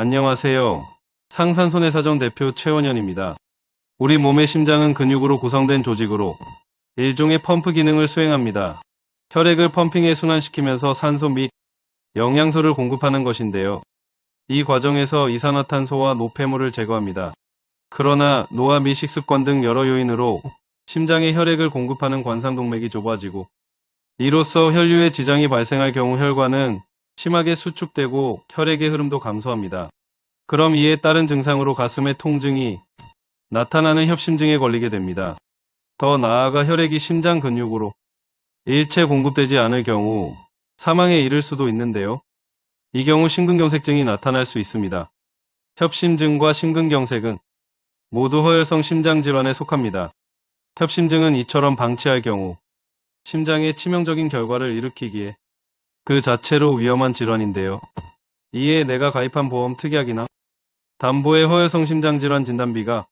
안녕하세요. 상산손해사정 대표 최원현입니다. 우리 몸의 심장은 근육으로 구성된 조직으로 일종의 펌프 기능을 수행합니다. 혈액을 펌핑해 순환시키면서 산소 및 영양소를 공급하는 것인데요. 이 과정에서 이산화탄소와 노폐물을 제거합니다. 그러나 노화 및 식습관 등 여러 요인으로 심장에 혈액을 공급하는 관상동맥이 좁아지고 이로써 혈류에 지장이 발생할 경우 혈관은 심하게 수축되고 혈액의 흐름도 감소합니다. 그럼 이에 따른 증상으로 가슴의 통증이 나타나는 협심증에 걸리게 됩니다. 더 나아가 혈액이 심장 근육으로 일체 공급되지 않을 경우 사망에 이를 수도 있는데요. 이 경우 심근경색증이 나타날 수 있습니다. 협심증과 심근경색은 모두 허혈성 심장질환에 속합니다. 협심증은 이처럼 방치할 경우 심장에 치명적인 결과를 일으키기에 그 자체로 위험한 질환인데요. 이에 내가 가입한 보험 특약이나 담보에 허혈성 심장질환 진단비가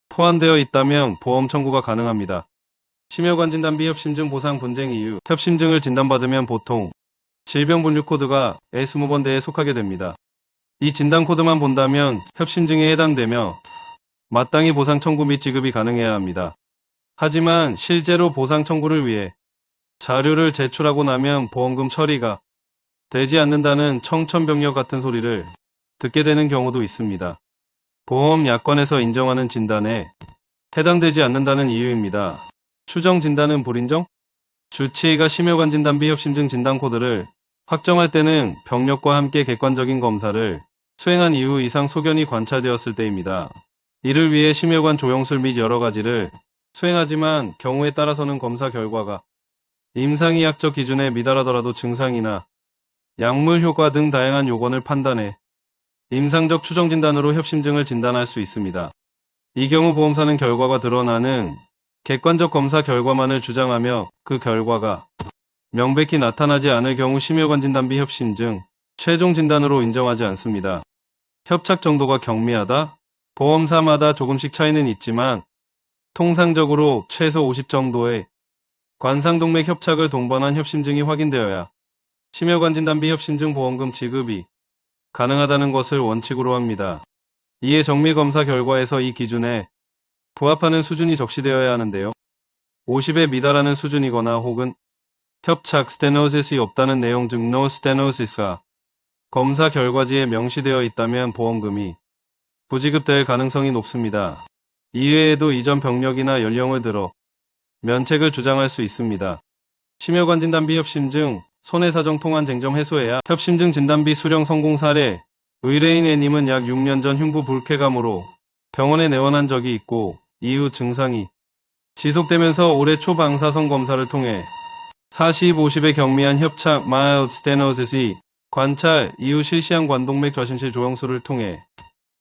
포함되어 있다면 보험 청구가 가능합니다. 심혈관 진단비 협심증 보상 분쟁 이유 협심증을 진단받으면 보통 질병분류 코드가 S5번대에 속하게 됩니다. 이 진단 코드만 본다면 협심증에 해당되며 마땅히 보상 청구 및 지급이 가능해야 합니다. 하지만 실제로 보상 청구를 위해 자료를 제출하고 나면 보험금 처리가 되지 않는다는 청천벽력 같은 소리를 듣게 되는 경우도 있습니다. 보험 약관에서 인정하는 진단에 해당되지 않는다는 이유입니다. 추정 진단은 불인정? 주치의가 심혈관 진단비 협심증 진단 코드를 확정할 때는 병력과 함께 객관적인 검사를 수행한 이후 이상 소견이 관찰되었을 때입니다. 이를 위해 심혈관 조영술 및 여러 가지를 수행하지만 경우에 따라서는 검사 결과가 임상의학적 기준에 미달하더라도 증상이나 약물 효과 등 다양한 요건을 판단해 임상적 추정 진단으로 협심증을 진단할 수 있습니다. 이 경우 보험사는 결과가 드러나는 객관적 검사 결과만을 주장하며 그 결과가 명백히 나타나지 않을 경우 심혈관 진단비 협심증 최종 진단으로 인정하지 않습니다. 협착 정도가 경미하다? 보험사마다 조금씩 차이는 있지만 통상적으로 최소 50 정도의 관상동맥 협착을 동반한 협심증이 확인되어야 심혈관 진단비 협심증 보험금 지급이 가능하다는 것을 원칙으로 합니다. 이에 정밀검사 결과에서 이 기준에 부합하는 수준이 적시되어야 하는데요. 50에 미달하는 수준이거나 혹은 협착 스테노시스이 없다는 내용 중 No Stenosis가 검사 결과지에 명시되어 있다면 보험금이 부지급될 가능성이 높습니다. 이외에도 이전 병력이나 연령을 들어 면책을 주장할 수 있습니다. 심혈관 진단비 협심증 손해사정 통한 쟁점 해소해야 협심증 진단비 수령 성공 사례 의뢰인 A님은 약 6년 전 흉부 불쾌감으로 병원에 내원한 적이 있고 이후 증상이 지속되면서 올해 초 방사선 검사를 통해 40, 50의 경미한 협착 mild stenosis 관찰 이후 실시한 관동맥 좌심실 조영술을 통해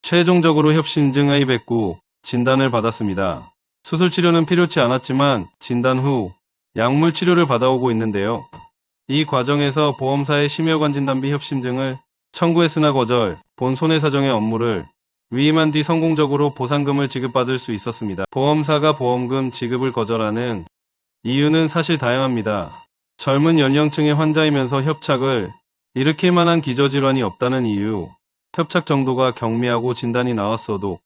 최종적으로 협심증 A109 진단을 받았습니다. 수술 치료는 필요치 않았지만 진단 후 약물 치료를 받아오고 있는데요. 이 과정에서 보험사의 심혈관 진단비 협심증을 청구했으나 거절, 본 손해사정의 업무를 위임한 뒤 성공적으로 보상금을 지급받을 수 있었습니다. 보험사가 보험금 지급을 거절하는 이유는 사실 다양합니다. 젊은 연령층의 환자이면서 협착을 일으킬 만한 기저질환이 없다는 이유, 협착 정도가 경미하고 진단이 나왔어도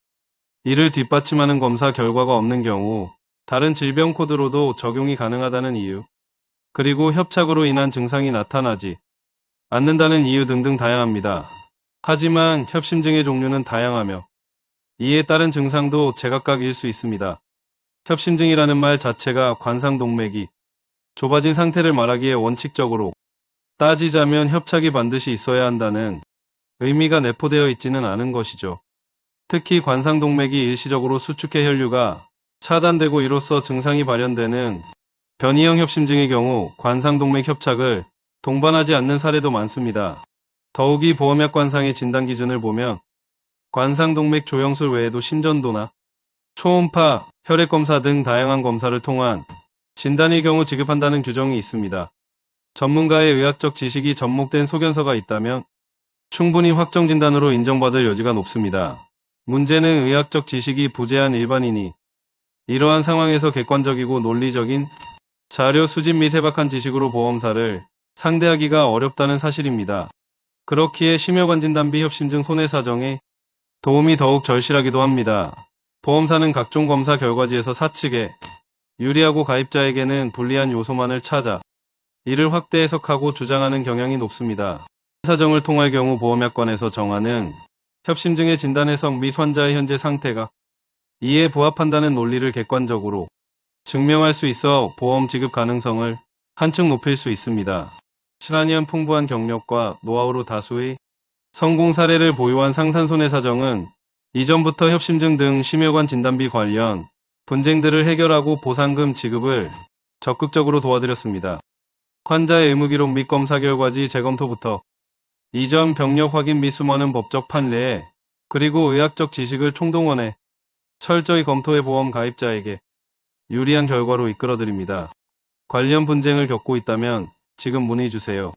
이를 뒷받침하는 검사 결과가 없는 경우 다른 질병 코드로도 적용이 가능하다는 이유, 그리고 협착으로 인한 증상이 나타나지 않는다는 이유 등등 다양합니다. 하지만 협심증의 종류는 다양하며 이에 따른 증상도 제각각일 수 있습니다. 협심증이라는 말 자체가 관상동맥이 좁아진 상태를 말하기에 원칙적으로 따지자면 협착이 반드시 있어야 한다는 의미가 내포되어 있지는 않은 것이죠. 특히 관상동맥이 일시적으로 수축해 혈류가 차단되고 이로써 증상이 발현되는 변이형 협심증의 경우 관상동맥 협착을 동반하지 않는 사례도 많습니다. 더욱이 보험약 관상의 진단 기준을 보면 관상동맥 조영술 외에도 심전도나 초음파, 혈액검사 등 다양한 검사를 통한 진단의 경우 지급한다는 규정이 있습니다. 전문가의 의학적 지식이 접목된 소견서가 있다면 충분히 확정 진단으로 인정받을 여지가 높습니다. 문제는 의학적 지식이 부재한 일반인이 이러한 상황에서 객관적이고 논리적인 자료 수집 및 해박한 지식으로 보험사를 상대하기가 어렵다는 사실입니다. 그렇기에 심혈관 진단비 협심증 손해사정에 도움이 더욱 절실하기도 합니다. 보험사는 각종 검사 결과지에서 사측에 유리하고 가입자에게는 불리한 요소만을 찾아 이를 확대 해석하고 주장하는 경향이 높습니다. 사정을 통할 경우 보험약관에서 정하는 협심증의 진단 해석 및 환자의 현재 상태가 이에 부합한다는 논리를 객관적으로 증명할 수 있어 보험 지급 가능성을 한층 높일 수 있습니다. 실한년 풍부한 경력과 노하우로 다수의 성공 사례를 보유한 상산손해사정은 이전부터 협심증 등 심혈관 진단비 관련 분쟁들을 해결하고 보상금 지급을 적극적으로 도와드렸습니다. 환자의 의무기록 및 검사 결과지 재검토부터 이전 병력 확인 및 수많은 법적 판례 그리고 의학적 지식을 총동원해 철저히 검토해 보험 가입자에게 유리한 결과로 이끌어드립니다. 관련 분쟁을 겪고 있다면 지금 문의 주세요.